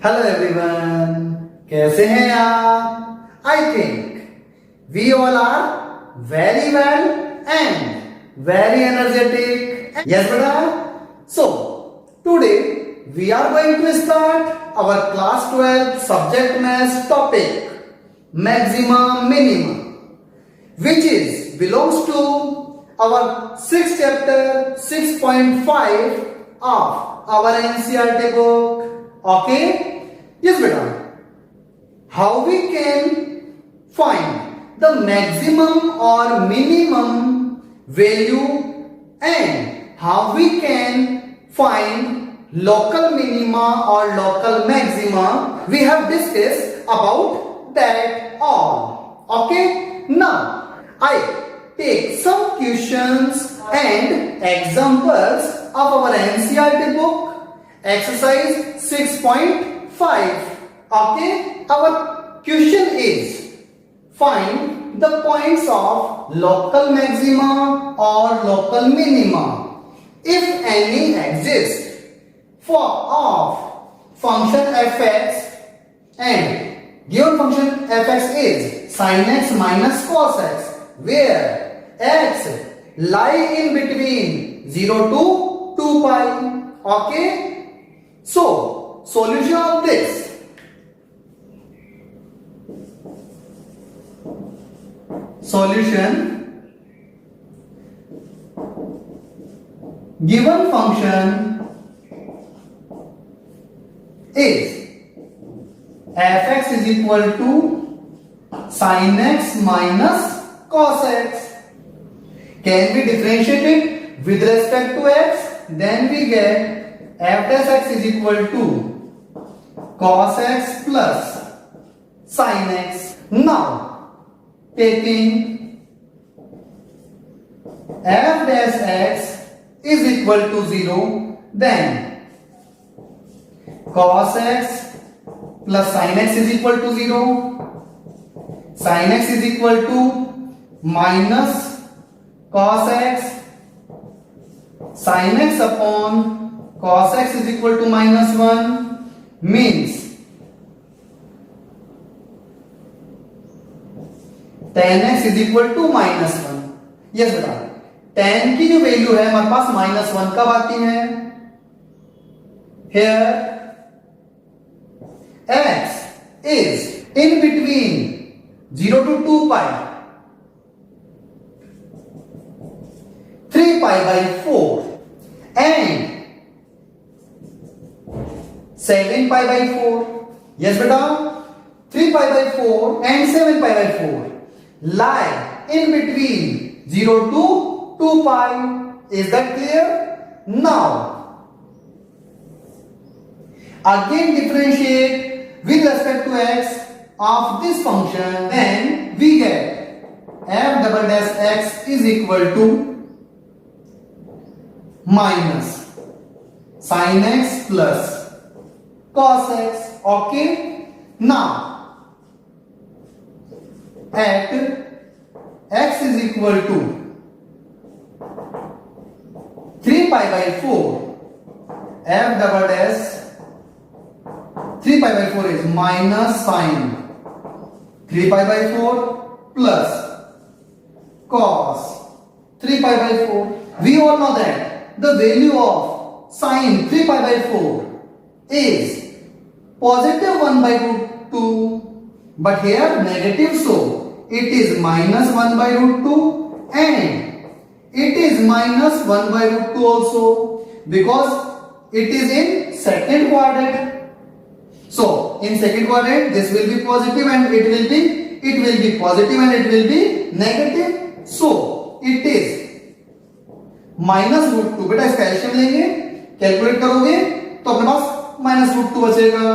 Hello everyone, कैसे हैं आप? I think we all are very well and very energetic. Yes बेटा. So today we are going to start our class 12 subject maths topic maxima minima, which is belongs to our 6th chapter 6.5 of our NCERT book. Okay? Yes beta. How we can find the maximum or minimum value and how we can find local minima or local maxima. We have discussed about that all. Okay? Now I take some questions and examples of our NCERT book exercise 6.5. Okay? Our question is find the points of local maxima or local minima if any exist for of function fx, and given function fx is sin x minus cos x, where x lie in between 0 to 2 pi. Okay? So solution of this. Solution: given function is fx is equal to sin x minus cos x. Can we differentiate it with respect to x? Then we get f dash x is equal to cos x plus sin x. Now taking f dash x is equal to 0, then cos x plus sin x is equal to 0, sin x is equal to minus cos x, sin x upon cos x is equal to minus 1, means tan x is equal to minus 1. Yes बेटा, tan की जो value है हमारे पास minus 1 कब आती है? Here x is in between 0 to 2 pi, 3 pi by 4 and 7 pi by 4. Yes beta, 3 pi by 4 and 7 pi by 4 lie in between 0 to 2 pi. Is that clear? Now again differentiate with respect to x of this function, then we get f double dash x is equal to minus sin x plus cos x. Okay? Now at x is equal to 3 pi by 4, f double dash 3 pi by 4 is minus sin 3 pi by 4 plus cos 3 pi by 4. We all know that the value of sin 3 pi by 4 is positive 1 by root 2, but here negative, so it is minus 1 by root 2 and it is minus 1 by root 2 also, because it is in second quadrant. So in second quadrant this will be positive and it will be positive and it will be negative. So it is minus root 2. बेटा इसका LCM लेंगे, calculate करोगे तो अपने पास minus root 2 बचेगा,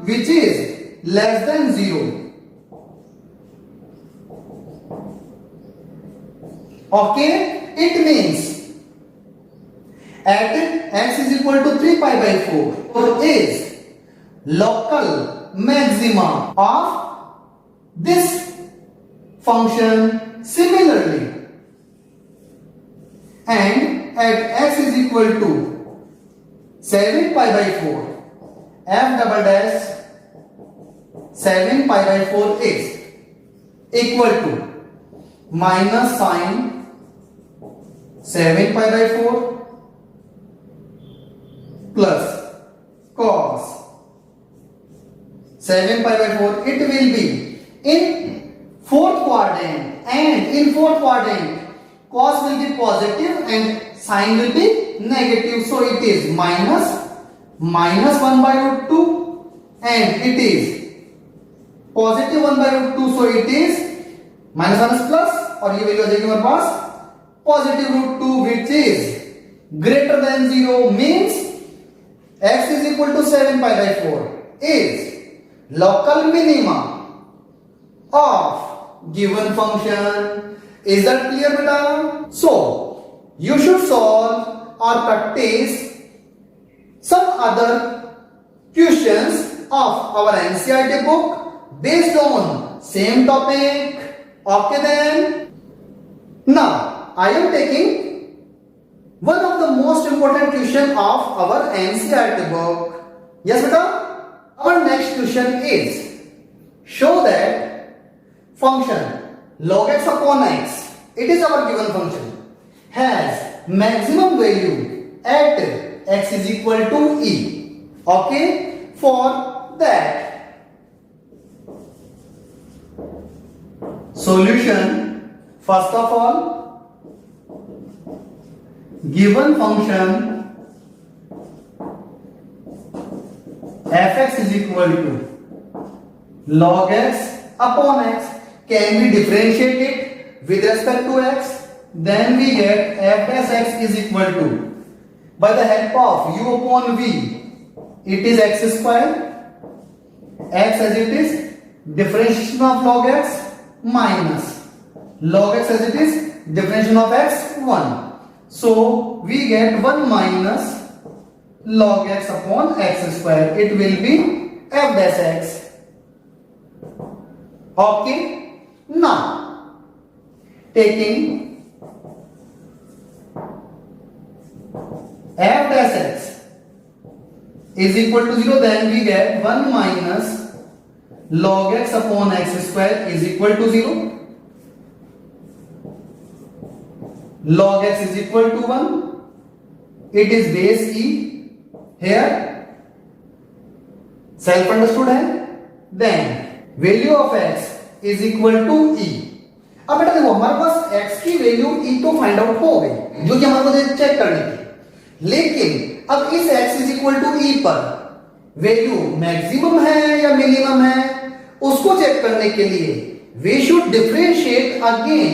which is less than 0. Okay? It means at x is equal to 3 pi by 4 is local maxima of this function. Similarly, and at x is equal to 7 pi by 4 f double dash 7 pi by 4 is equal to minus sine 7 pi by 4 plus cos 7 pi by 4. It will be in fourth quadrant, and in fourth quadrant cos will be positive and sine will be negative, so it is minus 1 by root 2, and it is positive 1 by root 2, so it is minus 1 is plus, और ये value आ जाएगी हमारे पास positive root 2, which is greater than 0, means x is equal to 7 pi by 4 is local minima of given function. Is that clear, beta? So you should solve or practice some other questions of our NCERT book based on same topic. Okay then. Now I am taking one of the most important question of our NCERT book. Yes, beta? Our next question is, show that function log x upon x, it is our given function, has maximum value at x is equal to e. Okay, for that solution, first of all, given function fx is equal to log x upon x. Can we differentiate it with respect to x? Then we get f dash x is equal to, by the help of u upon v, it is x square, x as it is, differentiation of log x minus log x as it is, differentiation of x 1. So we get 1 minus log x upon x square. It will be f dash x. Okay. Now taking f dash x is equal to 0, then we get 1 minus log x upon x square is equal to 0. Log x is equal to 1. It is base e. Here self understood है. Then value of x is equal to e. अब बेटा देखो, हमारे पास x की value e तो find out हो गई, जो कि हमारे को चेक करनी थी, लेकिन अब इस x is equal to e पर वैल्यू मैक्सिमम है या मिनिमम है, उसको चेक करने के लिए we should differentiate again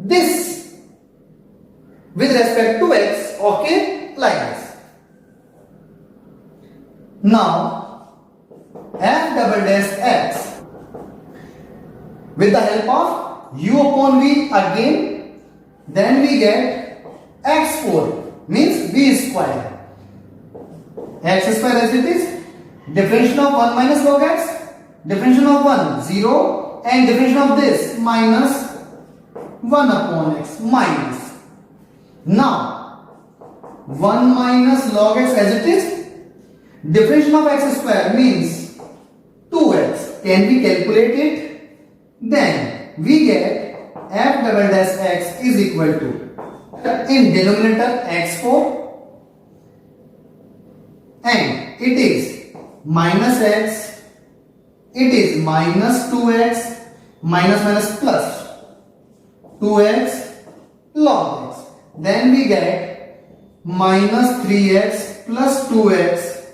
this with respect to x. Okay, like this. Now f double dash x with the help of u upon v again, then we get x4 means v square, x square as it is, differentiation of 1 minus log x, differentiation of 1 0, and differentiation of this minus 1 upon x minus. Now 1 minus log x as it is, differentiation of x square means 2x. Can we calculate it? Then we get f double dash x is equal to, in denominator x4, and it is minus x, it is minus 2x, minus minus plus 2x log x. Then we get minus 3x plus 2x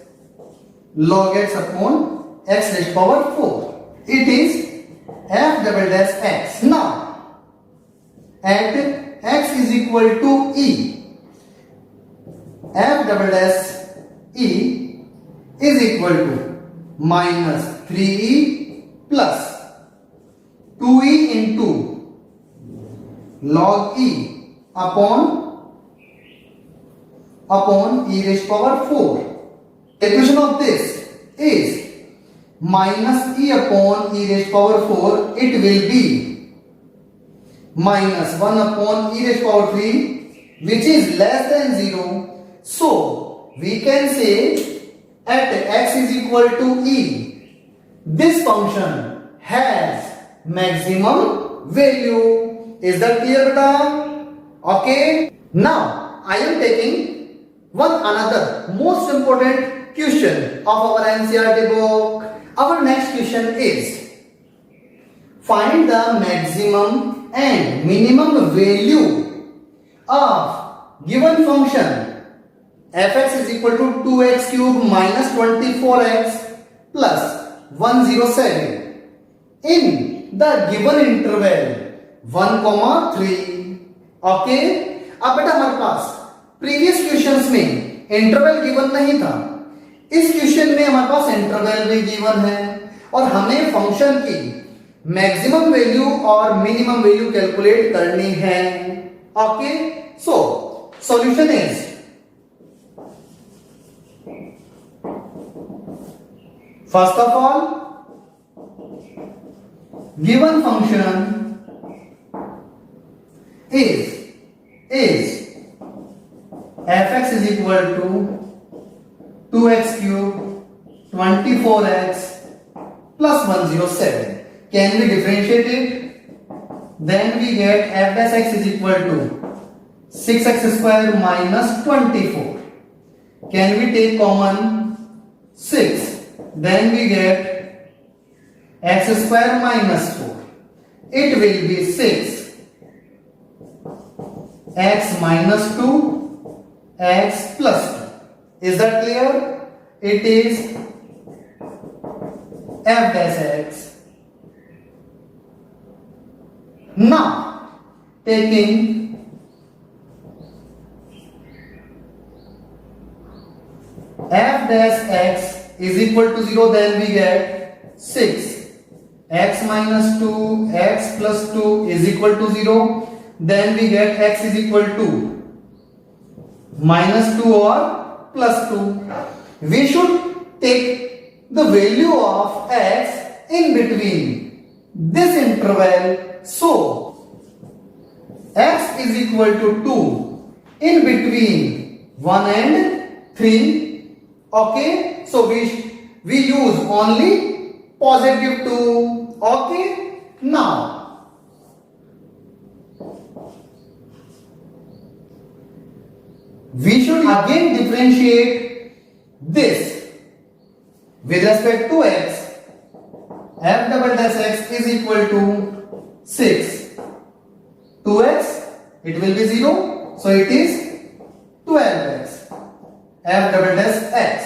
log x upon x raised power 4. It is f double dash x. Now at x is equal to e, f double dash e is equal to minus 3e plus 2e into log e upon e raised power 4. Equation of this is minus e upon e raised power 4. It will be minus 1 upon e raised power 3, which is less than 0. So we can say at x is equal to e, this function has maximum value. Is that clear, beta? Okay. Now I am taking one another most important question of our NCERT book. Our next question is, find the maximum and minimum value of given function fx is equal to 2x cube minus 24x plus 107 in the given interval 1, 3. Okay, अब बेटा हमारे पास previous questions में interval given नहीं था, इस question में हमारे पास interval भी गिवन है और हमें फंक्शन की मैक्सिमम वैल्यू और मिनिमम वैल्यू कैलकुलेट करनी है. Okay, so solution is, first of all given function is fx is equal to 2x cube 24x plus 107. Can we differentiate it? Then we get f dash x is equal to 6x square minus 24. Can we take common 6? Then we get x square minus 4. It will be 6 x minus 2 x plus 2. Is that clear? It is f dash x. Now taking f dash x is equal to 0, then we get 6 x minus 2 x plus 2 is equal to 0. Then we get x is equal to minus 2 or plus 2. We should take the value of x in between this interval. So x is equal to 2 in between 1 and 3. Okay, so we use only positive 2. Okay, now we should again differentiate this with respect to x. F double dash x is equal to 6. 2x, it will be 0, so it is 12x. F double dash x.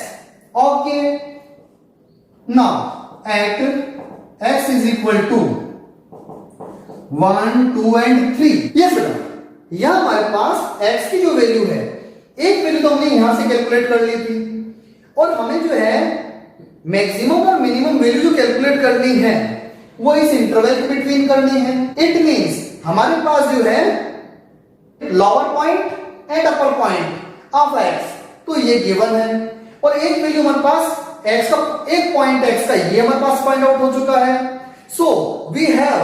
Okay. Now at x is equal to 1, 2 and 3. Yes बेटा, यहां हमारे पास x की जो value है, एक value तो हमने यहां से कैलकुलेट कर ली थी और हमें जो है मैक्सिमम और मिनिमम वैल्यू जो कैलकुलेट करनी है वो इस इंटरवल के बिटवीन करनी है. इट मींस हमारे पास जो है lower point and upper point of x, तो ये गिवन है और एक वैल्यू हमारे पास x का, एक पॉइंट x का ये हमारे पास फाइंड आउट हो चुका है. So we have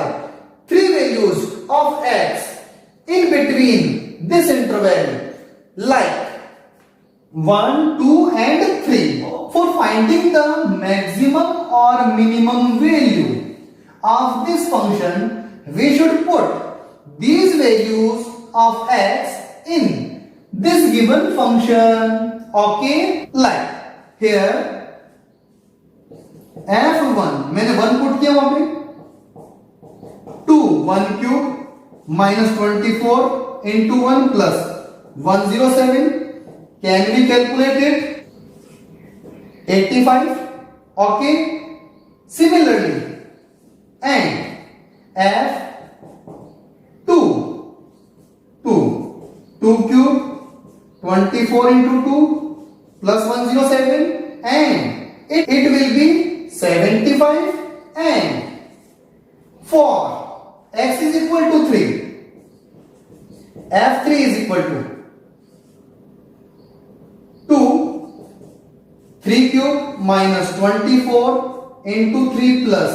3 values of x in between this interval like 1, 2 and 3. For finding the maximum or minimum value of this function, we should put these values of x in this given function. Okay, like here f1 मैंने 1 put किया वहां पे, 2 1 cube minus 24 into 1 plus 107. Can we calculate it? 85. Okay. Similarly, and f2 2 cube 24 into 2 plus 107 and it will be 75. And for x is equal to 3, f3 is equal to 2 3 cube minus 24 into 3 plus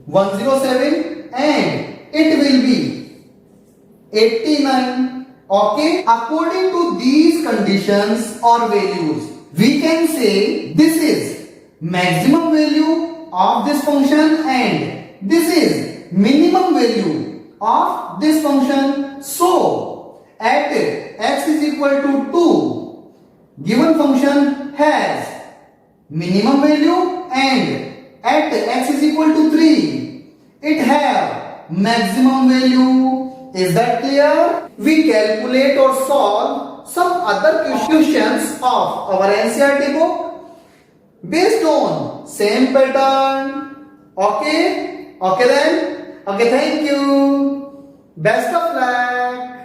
107 and it will be 89. Okay, according to these conditions or values, we can say this is maximum value of this function and this is minimum value of this function. So at x is equal to 2, given function has minimum value and at x is equal to 3, it have maximum value. Is that clear? We calculate or solve some other questions of our NCERT book based on same pattern. Okay? Okay then? Okay, thank you. Best of luck.